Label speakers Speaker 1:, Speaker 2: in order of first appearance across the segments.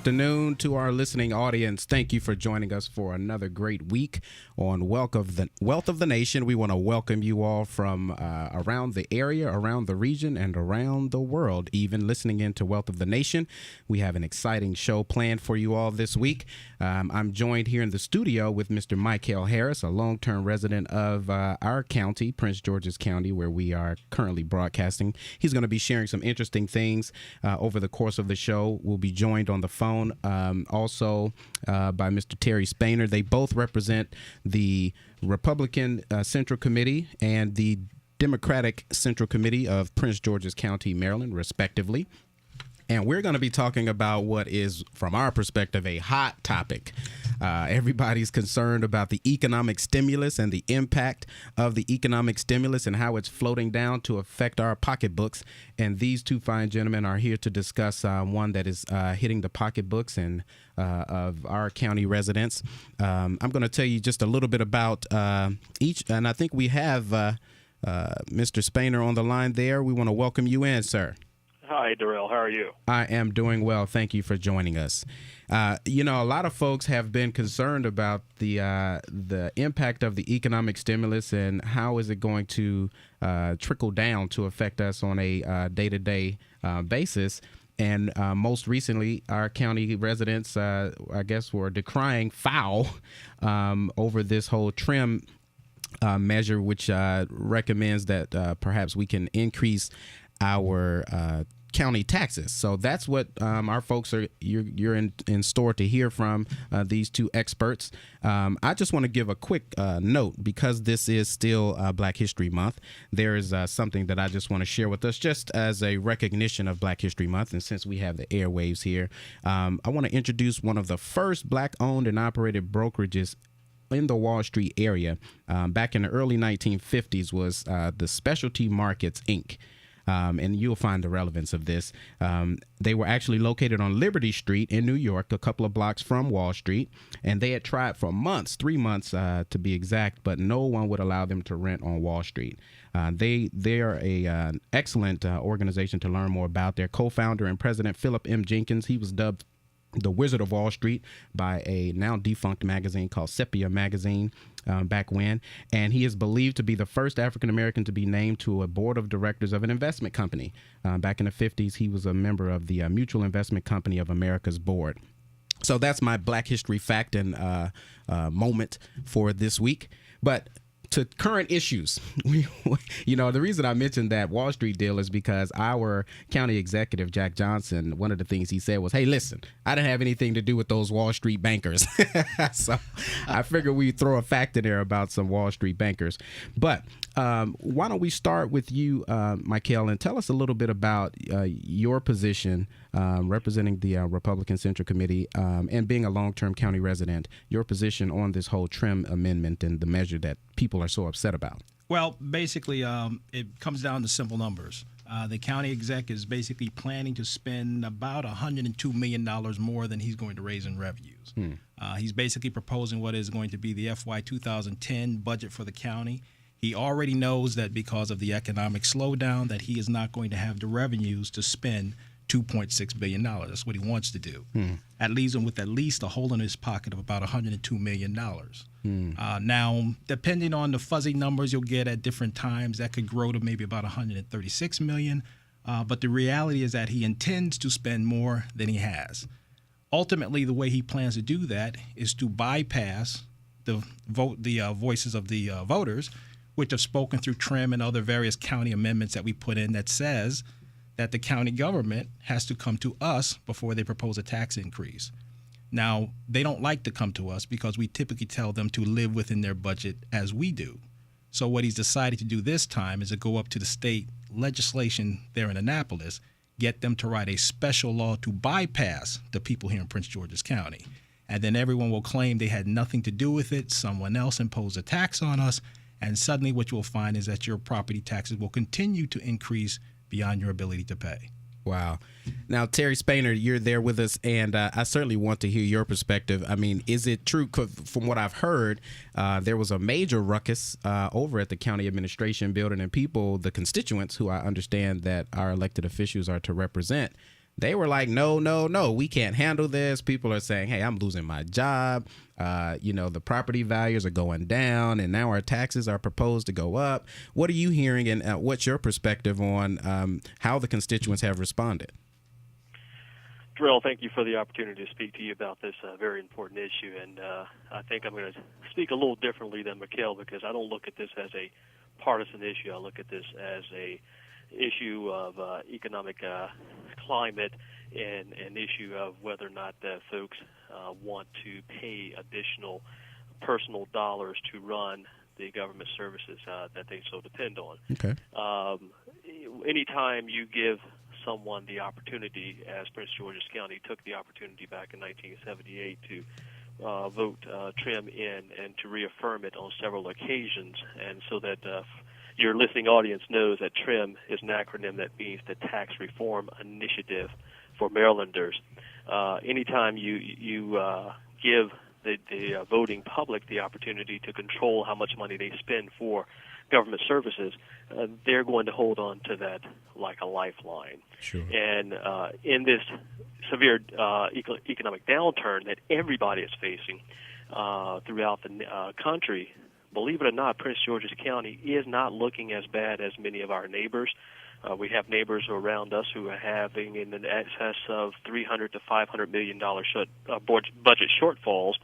Speaker 1: afternoon to our listening audience. Thank you for joining us for another great week on Wealth of the Nation. We want to welcome you all from around the area, around the region, and around the world, even listening into Wealth of the Nation. We have an exciting show planned for you all this week. I'm joined here in the studio with Mr. Michael Harris, a long-term resident of our county, Prince George's County, where we are currently broadcasting. He's going to be sharing some interesting things over the course of the show. We'll be joined on the phone also by Mr. Terry Spainer. They both represent the Republican Central Committee and the Democratic Central Committee of Prince George's County, Maryland, respectively. And we're going to be talking about what is, from our perspective, a hot topic. Everybody's concerned about the economic stimulus and the impact of the economic stimulus and how it's floating down to affect our pocketbooks. And these two fine gentlemen are here to discuss one that is hitting the pocketbooks and of our county residents. I'm going to tell you just a little bit about each. And I think we have Mr. Spainer on the line there. We want to welcome you in, sir.
Speaker 2: Hi, DaRayl. How are you?
Speaker 1: I am doing well. Thank you for joining us. A lot of folks have been concerned about the impact of the economic stimulus and how is it going to trickle down to affect us on a day-to-day basis. And most recently, our county residents, I guess, were decrying foul over this whole trim measure, which recommends that perhaps we can increase our county taxes. So that's what our folks are. You're in store to hear from these two experts. I just want to give a quick note because this is still Black History Month. There is something that I just want to share with us, just as a recognition of Black History Month. And since we have the airwaves here, I want to introduce one of the first Black-owned and operated brokerages in the Wall Street area. Back in the early 1950s was the Specialty Markets, Inc. And you'll find the relevance of this. They were actually located on Liberty Street in New York, a couple of blocks from Wall Street. And they had tried for months, 3 months to be exact, but no one would allow them to rent on Wall Street. They are an excellent organization to learn more about. Their co-founder and president, Philip M. Jenkins, he was dubbed the Wizard of Wall Street by a now defunct magazine called Sepia Magazine back when. And he is believed to be the first African-American to be named to a board of directors of an investment company. Back in the 50s, he was a member of the Mutual Investment Company of America's board. So that's my Black History fact and moment for this week. But to current issues, the reason I mentioned that Wall Street deal is because our county executive, Jack Johnson, one of the things he said was, hey, listen, I didn't have anything to do with those Wall Street bankers. So I figured we'd throw a fact in there about some Wall Street bankers. But why don't we start with you, Michael, and tell us a little bit about your position representing the Republican Central Committee and being a long-term county resident, your position on this whole trim amendment and the measure that people are so upset about.
Speaker 3: Well, basically, it comes down to simple numbers. The county exec is basically planning to spend about $102 million more than he's going to raise in revenues. He's basically proposing what is going to be the FY 2010 budget for the county. He already knows that because of the economic slowdown that he is not going to have the revenues to spend $2.6 billion. That's what he wants to do. That leaves him with at least a hole in his pocket of about $102 million. Now, depending on the fuzzy numbers you'll get at different times, that could grow to maybe about $136 million. But the reality is that he intends to spend more than he has. Ultimately, the way he plans to do that is to bypass the voices of the voters, which have spoken through trim and other various county amendments that we put in that says that the county government has to come to us before they propose a tax increase. Now, they don't like to come to us because we typically tell them to live within their budget as we do. So what he's decided to do this time is to go up to the state legislation there in Annapolis, get them to write a special law to bypass the people here in Prince George's County. And then everyone will claim they had nothing to do with it, someone else imposed a tax on us, and suddenly what you'll find is that your property taxes will continue to increase beyond your ability to pay.
Speaker 1: Wow. Now, Terry Spainer, you're there with us, and I certainly want to hear your perspective. I mean, is it true? 'Cause from what I've heard, there was a major ruckus over at the county administration building, and people, the constituents who I understand that our elected officials are to represent, They were like, no, no, no, we can't handle this. People are saying, hey, I'm losing my job. The property values are going down, and now our taxes are proposed to go up. What are you hearing, and what's your perspective on how the constituents have responded?
Speaker 2: DaRayl, thank you for the opportunity to speak to you about this very important issue. And I think I'm going to speak a little differently than Mikhail, because I don't look at this as a partisan issue. I look at this as a issue of economic climate and an issue of whether or not folks want to pay additional personal dollars to run the government services that they so depend on.
Speaker 1: Okay.
Speaker 2: Anytime you give someone the opportunity, as Prince George's County took the opportunity back in 1978 to vote TRIM in and to reaffirm it on several occasions, and so that your listening audience knows that TRIM is an acronym that means the Tax Reform Initiative for Marylanders. Anytime you give the voting public the opportunity to control how much money they spend for government services, they're going to hold on to that like a lifeline.
Speaker 1: Sure.
Speaker 2: And in this severe economic downturn that everybody is facing throughout the country, believe it or not, Prince George's County is not looking as bad as many of our neighbors. We have neighbors around us who are having in excess of $300 to $500 million budget shortfalls,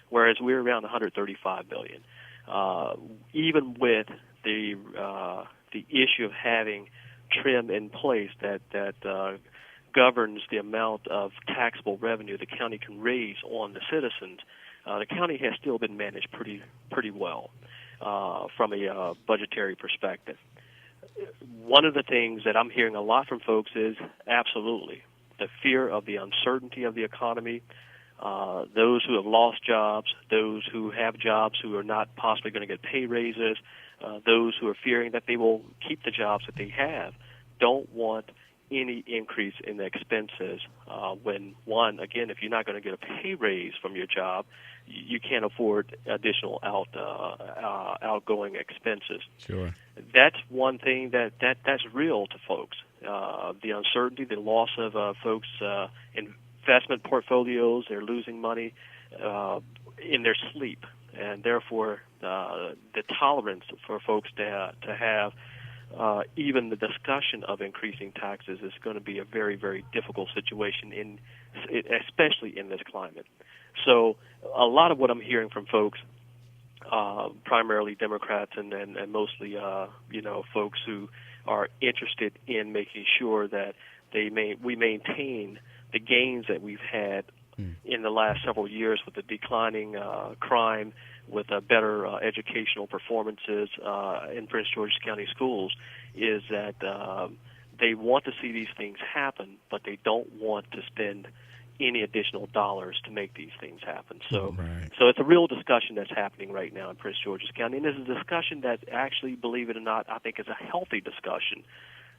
Speaker 2: whereas we're around $135 million. Even with the issue of having TRIM in place that governs the amount of taxable revenue the county can raise on the citizens, the county has still been managed pretty well from a budgetary perspective. One of the things that I'm hearing a lot from folks is absolutely the fear of the uncertainty of the economy, those who have lost jobs, those who have jobs who are not possibly going to get pay raises, those who are fearing that they will keep the jobs that they have, don't want any increase in the expenses when, one, again, if you're not going to get a pay raise from your job, you can't afford additional outgoing expenses.
Speaker 1: Sure.
Speaker 2: That's one thing that's real to folks. The uncertainty, the loss of folks' investment portfolios, they're losing money in their sleep, and therefore the tolerance for folks to have even the discussion of increasing taxes is going to be a very, very difficult situation, especially in this climate. So a lot of what I'm hearing from folks, primarily Democrats and mostly folks who are interested in making sure that we maintain the gains that we've had in the last several years with the declining crime, with better educational performances in Prince George's County schools, is that they want to see these things happen, but they don't want to spend any additional dollars to make these things happen. So,
Speaker 1: Right.
Speaker 2: So it's a real discussion that's happening right now in Prince George's County, and it's a discussion that actually, believe it or not, I think is a healthy discussion.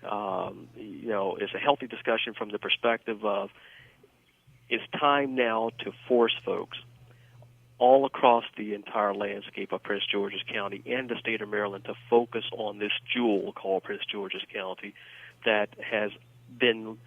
Speaker 2: It's a healthy discussion from the perspective of it's time now to force folks all across the entire landscape of Prince George's County and the state of Maryland to focus on this jewel called Prince George's County that has been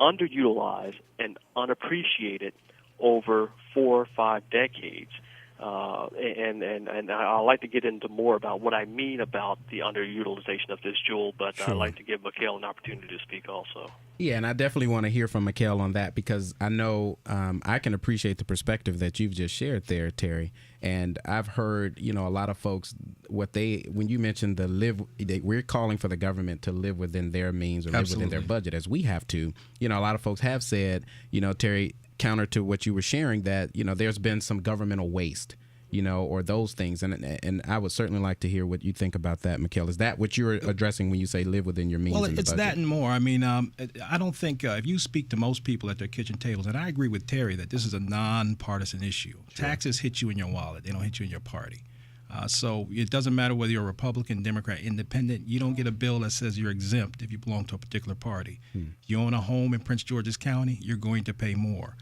Speaker 2: underutilized and unappreciated over 4 or 5 decades. And I'd like to get into more about what I mean about the underutilization of this jewel, but
Speaker 1: Sure.
Speaker 2: I'd like to give Mikhail an opportunity to speak also.
Speaker 1: Yeah, and I definitely want to hear from Mikhail on that, because I know I can appreciate the perspective that you've just shared there, Terry. And I've heard, a lot of folks, when you mentioned we're calling for the government to live within their means or live within their budget, as we have to. A lot of folks have said, Terry, counter to what you were sharing, that there's been some governmental waste, or those things, and I would certainly like to hear what you think about that, Mikhail. Is that what you're addressing when you say live within your means?
Speaker 3: Well,
Speaker 1: in the
Speaker 3: it's
Speaker 1: budget?
Speaker 3: that and more. I mean, I don't think if you speak to most people at their kitchen tables, and I agree with Terry that this is a nonpartisan issue. Sure. Taxes hit you in your wallet; they don't hit you in your party. So it doesn't matter whether you're a Republican, Democrat, Independent. You don't get a bill that says you're exempt if you belong to a particular party. You own a home in Prince George's County, you're going to pay more.